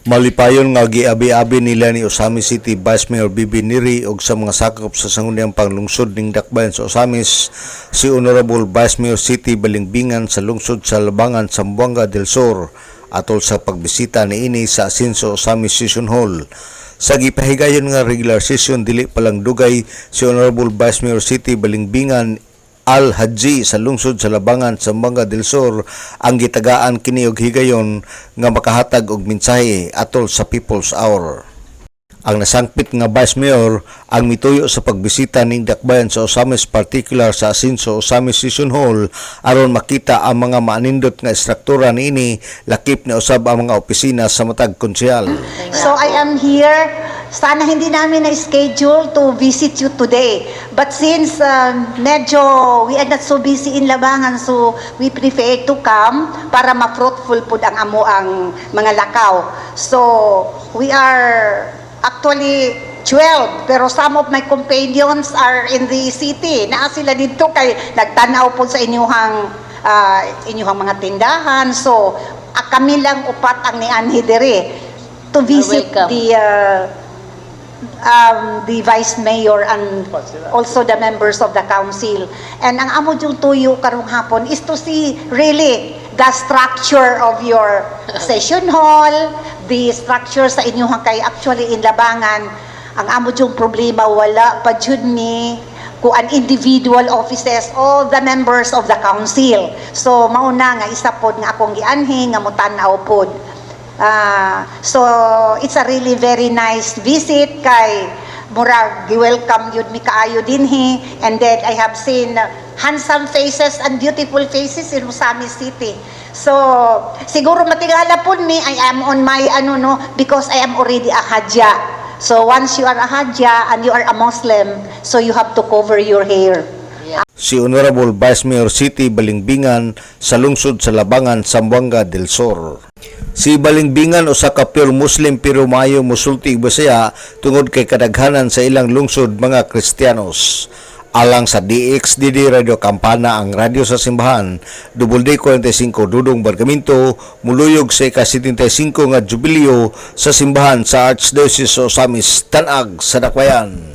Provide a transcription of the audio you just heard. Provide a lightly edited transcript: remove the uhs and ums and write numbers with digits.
Malipayon nga giabi-abi nila ni Osamis City Vice Mayor Bibi Neri og sa mga sakop sa sangguniang panglungsod ning dakbayan sa Osamis si Honorable Vice Mayor City Balingbingan sa lungsod sa Labangan, Zamboanga del Sur atol sa pagbisita niini sa Asinso Osamis Session Hall. Sa gipahigayon nga regular session dili palang dugay si Honorable Vice Mayor City Balingbingan Al-Haji sa lungsod sa Labangan, Zamboanga del Sur ang gitagaan kini og higayon nga makahatag og mensahe atol sa People's Hour. Ang nasangpit nga Vice Mayor ang mituyo sa pagbisita ning dakbayan sa Osamis, particular sa Asinso Osamis Session Hall aron makita ang mga maanindot nga istruktura niini lakip na usab ang mga opisina sa matag konsyal. So I am here. Sana hindi namin na-schedule to visit you today. But since medyo we are not so busy in Labangan, so we prefer to come para ma-fruitful po ang amo ang mga lakaw. So we are actually 12, pero some of my companions are in the city. Naa sila dito kay nagtanaw po sa inyuhang mga tindahan. So kami lang upat ang nianhi dere to visit the Vice Mayor and also the members of the council. And ang amo yung tuyo karong hapon is to see really the structure of your session hall, the structure sa inyong kay actually in Labangan. Ang amo yung problema wala pa jud ni kung an individual offices, all the members of the council. So mauna nga isa pod nga akong gianhi nga mutanaw pod. So it's a really very nice visit kay murag gi-welcome yun mi kaayo dinhi, and then I have seen handsome faces and beautiful faces in Osamis City. So siguro matigala po mi I am on my because I am already a Hajja. So once you are a Hajja and you are a Muslim, so you have to cover your hair. Si Honorable Vice Mayor City Balingbingan sa lungsod sa Labangan, Zamboanga del Sur. Si Balingbingan usa ka pure Muslim pero maayo musulti Bisaya tungod kay kadaghanan sa ilang lungsod mga Kristiyanos. Alang sa DXDD Radio Campana ang radyo sa simbahan, WD45 Dudong Bargamento, muluyog sa ika-75 nga jubileo sa simbahan sa Archdiocese of Osamis, Tanag sa Dakbayan.